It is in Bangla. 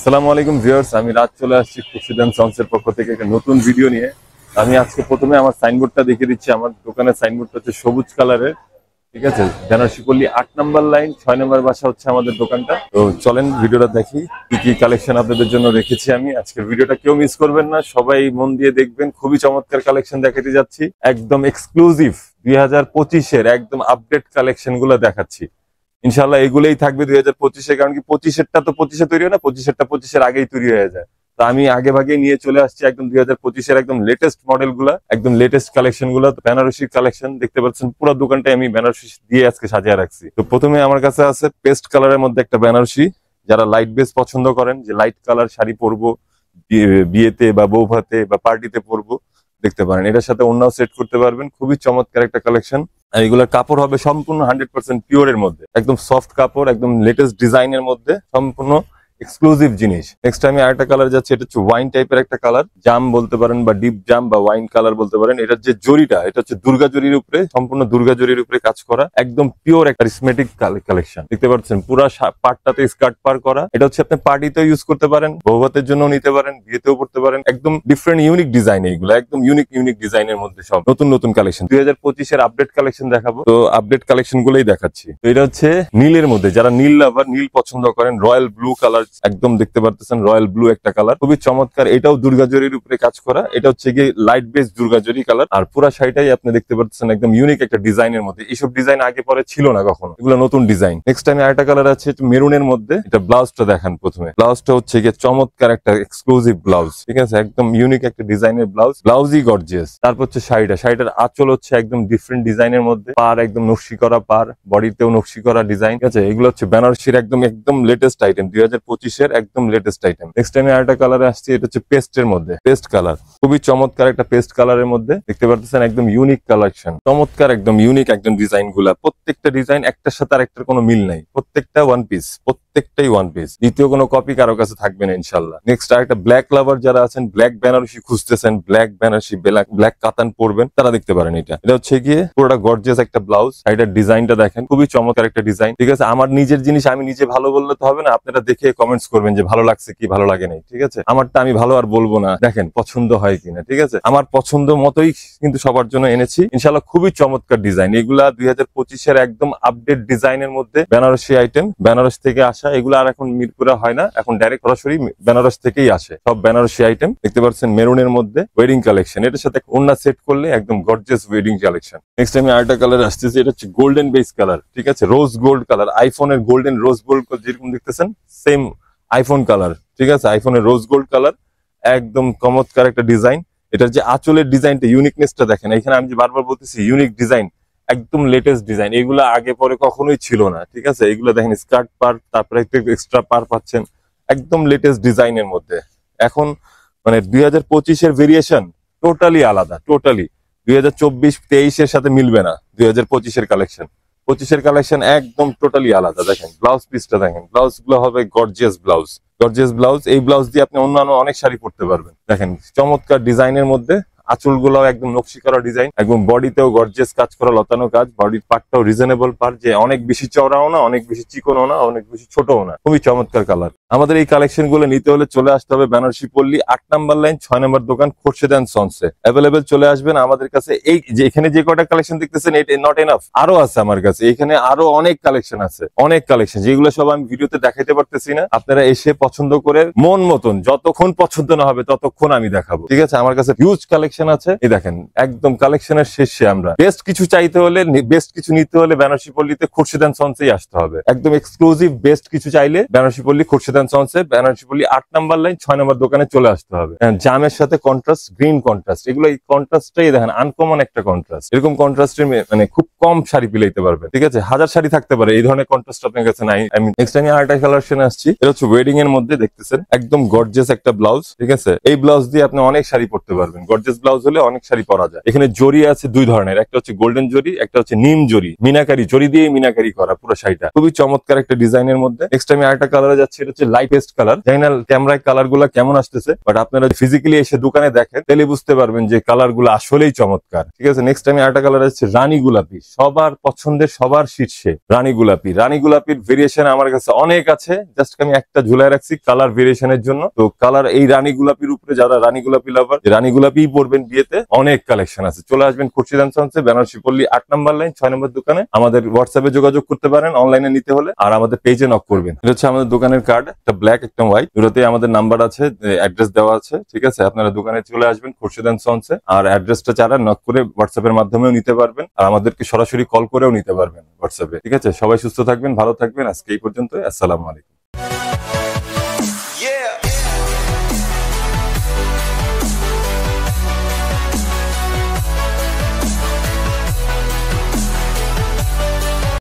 আসসালামু আলাইকুম ভিউয়ার্স, আমি রাত চলে আসছি খুরশিদান সন্সের পক্ষ থেকে একটা নতুন ভিডিও নিয়ে। আমি আজকে প্রথমে আমার সাইনবোর্ডটা দেখিয়ে দিচ্ছি। আমার দোকানের সাইনবোর্ডটা হচ্ছে সবুজ কালারের, ঠিক আছে। বেনারসি পল্লী 8 নম্বর লাইন 6 নম্বর বাসা হচ্ছে আমাদের দোকানটা। তো চলেন ভিডিওটা দেখি, কি কি কালেকশন আপনাদের জন্য রেখেছি আমি। আজকের ভিডিওটা কেউ মিস করবেন না, সবাই মন দিয়ে দেখবেন। খুবই চমৎকার কালেকশন দেখাতে যাচ্ছি, একদম এক্সক্লুসিভ 2025-এর একদম আপডেট কালেকশন গুলো দেখাচ্ছি। ইনশাল্লাহ এগুলোই থাকবে 2025-এ, কারণ কি 25-এরটা তো 25-এ তৈরি হয় না, 25-এরটা 25-এর আগেই তৈরি হয়ে যায়। তো আমি আগে ভাগে নিয়ে চলে আসছি একদম 2025-এর একদম লেটেস্ট মডেল গুলা, একদম লেটেস্ট কালেকশন গুলা। বেনারসির কালেকশন দেখতে পাচ্ছেন, পুরো দোকানটা আমি বেনারসি দিয়ে আজকে সাজিয়ে রাখছি। তো প্রথমে আমার কাছে আছে পেস্ট কালারের মধ্যে একটা বেনারসি। যারা লাইট বেস পছন্দ করেন, যে লাইট কালার শাড়ি পরবো বিয়েতে বা বউ ভাতে বা পার্টিতে পরবো, দেখতে পারেন। এটার সাথে অন্যও সেট করতে পারবেন। খুবই চমৎকার একটা কালেকশন। আর এগুলোর কাপড় হবে সম্পূর্ণ 100% পিওরের মধ্যে, একদম সফট কাপড়, একদম লেটেস্ট ডিজাইনের মধ্যে, সম্পূর্ণ এক্সক্লুসিভ জিনিস। নেক্সট আমি আরেকটা কালার যাচ্ছে, এটা হচ্ছে ওয়াইন টাইপের একটা কালার, জাম বলতে পারেন বা ডিপ জাম বা ওয়াইন কালার বলতে পারেন। এটার যে জরিটা, এটা হচ্ছে দুর্গা জরির উপরে, সম্পূর্ণ দুর্গা জরির উপরে কাজ করা, একদম পিওর একটা কারিজমেটিক কালেকশন। দেখতে পাচ্ছেন পুরো পাটটাতে স্কার্ট পার করা। এটা হচ্ছে আপনি পার্টিতেও ইউজ করতে পারেন, বউভাতের জন্য নিতে পারেন, বিয়েতেও পড়তে পারেন। একদম ডিফারেন্ট ইউনিক ডিজাইন, এইগুলো একদম ইউনিক ডিজাইনের মধ্যে সব নতুন কালেকশন। 2025-এর আপডেট কালেকশন দেখাবো। তো আপডেট কালেকশন গুলোই দেখাচ্ছি। তো এটা হচ্ছে নীলের মধ্যে, যারা নীল লাভার, নীল পছন্দ করেন, রয়্যাল ব্লু কালার, একদম দেখতে পারতেছেন রয়্যাল ব্লু একটা কালার, খুবই চমৎকার। এটাও দুর্গা জরির উপরে কাজ করা। এটা হচ্ছে গিয়ে লাইট বেস দুর্গা জরি কালার। আর পুরা শাড়িটাই আপনি দেখতে পাচ্ছেন একদম ইউনিক একটা ডিজাইনের মধ্যে। এইসব ডিজাইন আগে পরে ছিল না কখনো, এগুলো নতুন ডিজাইন। নেক্সট টাইম আরেকটা কালার আছে মেরুনের মধ্যে। এটা ব্লাউজটা দেখান প্রথমে। ব্লাউজটা হচ্ছে গিয়ে চমৎকার একটা এক্সক্লুসিভ ব্লাউজ, ঠিক আছে, একদম ইউনিক একটা ডিজাইনের ব্লাউজ, ব্লাউজই গর্জিয়াস। তারপর হচ্ছে শাড়িটার আঁচল হচ্ছে একদম ডিফারেন্ট ডিজাইনের মধ্যে, পার একদম নকশি করা, পার বডিতেও নকশি করা ডিজাইন, ঠিক আছে। এগুলো হচ্ছে বেনারসির একদম লেটেস্ট আইটেম, 2025-এর একদম লেটেস্ট আইটেম। নেক্সট টাইম আরেকটা কালারে আসছে, এটা হচ্ছে পেস্টের মধ্যে, পেস্ট কালার, খুবই চমৎকার একটা পেস্ট কালারের মধ্যে। দেখতে পাচ্ছেন একদম ইউনিক কালেকশন, চমৎকার একদম ইউনিক একদম ডিজাইন গুলা। প্রত্যেকটা ডিজাইন একটার সাথে আরেকটার কোনো মিল নাই, প্রত্যেকটা ওয়ান পিস, প্রত্যেকটাই ওয়ান পিস, দ্বিতীয় কোনো কপি কারো কাছে থাকবে না ইনশাল্লাহ। নেক্সট আরেকটা ব্ল্যাক লাভার যারা আছেন, ব্ল্যাক বেনারসি খুঁজতেছেন, ব্ল্যাক বেনারসি ব্ল্যাক কাতান পরবেন, তারা দেখতে পারেন। এটা হচ্ছে গিয়ে পুরোটা গর্জিয়াস একটা ব্লাউজ। এটার ডিজাইনটা দেখেন, খুবই চমৎকার একটা ডিজাইন, ঠিক আছে। আমার নিজের জিনিস আমি নিজে ভালো বললে তো হবে না, আপনারা দেখে কমেন্টস করবেন যে ভালো লাগছে কি ভালো লাগে নাই, ঠিক আছে। আমারটা আমি ভালো আর বলবো না, দেখেন পছন্দ হয় কিনা, ঠিক আছে। আমার পছন্দ মতোই কিন্তু সবার জন্য এনেছি ইনশাল্লাহ। খুবই চমৎকার ডিজাইন এগুলা, 2025-এর একদম আপডেট ডিজাইনের মধ্যে বেনারসি আইটেম, বেনারস থেকে আসা। এগুলো আর এখন মিরপুরে হয় না, এখন ডাইরেক্ট সরাসরি বেনারস থেকেই আসে সব বেনারসি আইটেম। দেখতে পাচ্ছেন মেরুনের মধ্যে ওয়েডিং কালেকশন, এটার সাথে ওড়না সেট করলে একদম গর্জিয়াস ওয়েডিং কালেকশন। নেক্সট আমি আরেকটা কালার আসতেছি, এটা হচ্ছে গোল্ডেন বেস কালার, ঠিক আছে, রোজ গোল্ড কালার, আইফোনের গোল্ডেন রোজ গোল্ড যেরকম দেখতেছেন সেম আইফোন কালার, ঠিক আছে, আইফোনের রোজ গোল্ড কালার, একদম চমৎকার একটা ডিজাইন। এটার যে আঁচলের ডিজাইনটা, ইউনিকনেসটা দেখেন। এখানে আমি যে বারবার বলতেছি ইউনিক ডিজাইন, একদম লেটেস্ট ডিজাইন, এগুলো আগে পরে কখনোই ছিল না, ঠিক আছে। এগুলো দেখেন স্কার্ট পার, তারপরে একটু এক্সট্রা পার পাচ্ছেন, একদম লেটেস্ট ডিজাইনের মধ্যে। এখন মানে 2025-এর ভেরিয়েশন টোটালি আলাদা, টোটালি 2024-23-এর সাথে মিলবে না। 2025-এর কালেকশন, 25-এর কালেকশন একদম টোটালি আলাদা। দেখেন ব্লাউজ পিসটা দেখেন, ব্লাউজ গুলো হবে গর্জিয়াস ব্লাউজ, গর্জিয়াস ব্লাউজ। এই ব্লাউজ দিয়ে আপনি অন্যান্য অনেক শাড়ি পরতে পারবেন। দেখেন চমৎকার ডিজাইনের মধ্যে, আঁচল গুলো একদম নকশি করা ডিজাইন, একদম বডিতেও গর্জিয়াস কাজ করা, লতানো কাজ। বডির পার্টটাও রিজনেবল পার, যে অনেক বেশি চওড়াও না, অনেক বেশি চিকনও না, অনেক বেশি ছোটও না, খুবই চমৎকার কালার। আমাদের এই কালেকশন গুলো নিতে হলে চলে আসতে হবে বেনারসি পল্লী 8 নম্বর লাইন 6 নম্বর দোকান খোরশেদ এন্ড সন্সে। অ্যাভেলেবেল চলে আসবেন আমাদের কাছে। এই যে এখানে যে কটা কালেকশন দেখতেছেন, এটা নট এনাফ, আরো আছে আমার কাছে। এখানে আরো অনেক কালেকশন আছে, অনেক কালেকশন, যেগুলো সব আমি ভিডিওতে দেখাইতে পারতেছি না। আপনারা এসে পছন্দ করে মন মতন, যতক্ষণ পছন্দ না হবে ততক্ষণ আমি দেখাবো, ঠিক আছে। আমার কাছে হিউজ কালেকশন আছে। এই দেখেন একদম কালেকশনের শেষে আমরা বেস্ট কিছু চাইতে হলে, বেস্ট কিছু নিতে হলে বেনারসি পল্লীতে খোরশেদ এন্ড সন্সেই আসতে হবে। একদম এক্সক্লুসিভ বেস্ট কিছু চাইলে বেনারসি পল্লী খোরশেদ এন্ড সন্সে, বেনারসি পল্লী 8 নম্বর লাইন 6 নম্বর দোকানে চলে আসতে হবে। জামের সাথে কন্ট্রাস্ট, গ্রিন কন্ট্রাস্ট, এগুলো এই কন্ট্রাস্টটাই দেখেন আনকমন একটা কন্ট্রাস্ট। এরকম কন্ট্রাস্টের মানে খুব কম শাড়ি পেলাইতে পারবে, ঠিক আছে। হাজার শাড়ি থাকতে পারে, এই ধরনের কন্ট্রাস্ট আপনার কাছে নাই। আমি নেক্সট টাইম আরেকটা কালেকশন আসছি, এটা হচ্ছে ওয়েডিং এর মধ্যে, দেখতেছেন একদম গর্জিয়াস একটা ব্লাউজ, ঠিক আছে। এই ব্লাউজ দিয়ে আপনি অনেক শাড়ি পরতে পারবেন, গর্জিয়াস ব্লাউজ ব্লাউজ হলে অনেক শাড়ি পরা যায়। এখানে জরি আছে দুই ধরনের, একটা হচ্ছে গোল্ডেন জরি, একটা হচ্ছে নিম জরি, মিনাকারি জরি দিয়ে মিনাকারি করা পুরো শাড়িটা, খুবই চমৎকার একটা ডিজাইনের মধ্যে। নেক্সট আমি আরেকটা কালারে যাচ্ছি, এটা হচ্ছে লাইট পেস্ট কালার। জানি না ক্যামেরায় কালার গুলা কেমন আসতেছে, বাট আপনারা ফিজিক্যালি এসে দোকানে দেখেন তাহলে বুঝতে পারবেন যে কালার গুলো আসলেই চমৎকার। ঠিক আছে, নেক্সট আমি আরেকটা কালার আছে রানী গোলাপি, সবার পছন্দের, সবার শীর্ষে রানী গোলাপি। রানী গোলাপির ভেরিয়েশন আমার কাছে অনেক আছে, জাস্ট আমি একটা ঝুলায় রাখছি কালার ভেরিয়েশনের জন্য। তো কালার এই রানী গোলাপির উপরে যারা রানী গোলাপি লাভার, রানী গোলাপি পরবেন বিয়েতে, অনেক কালেকশন আছে। চলে আসবেন খুরশিদ এন্ড সন্সে, বেনারসি পল্লী 8 নম্বর লাইন 6 নম্বর দোকানে। আমাদের হোয়াটসঅ্যাপে যোগাযোগ করতে পারেন অনলাইনে নিতে হলে, আর আমাদের পেজে নক করবেন। এটা হচ্ছে আমাদের দোকানের কার্ড, একটা ব্ল্যাক একটা হোয়াইট, দুটোতেই আমাদের নাম্বার আছে, অ্যাড্রেস দেওয়া আছে। ঠিক আছে, আপনারা দোকানে চলে আসবেন খুরশিদ এন্ড সন্সে, আর অ্যাড্রেসটা যারা নক করে হোয়াটসঅ্যাপের মাধ্যমেও নিতে পারবেন, আর আমাদেরকে সরাসরি কল করেও নিতে পারবেন হোয়াটসঅ্যাপে। ঠিক আছে, সবাই সুস্থ থাকবেন, ভালো থাকবেন। আজকে এই পর্যন্ত, আসসালামু আলাইকুম।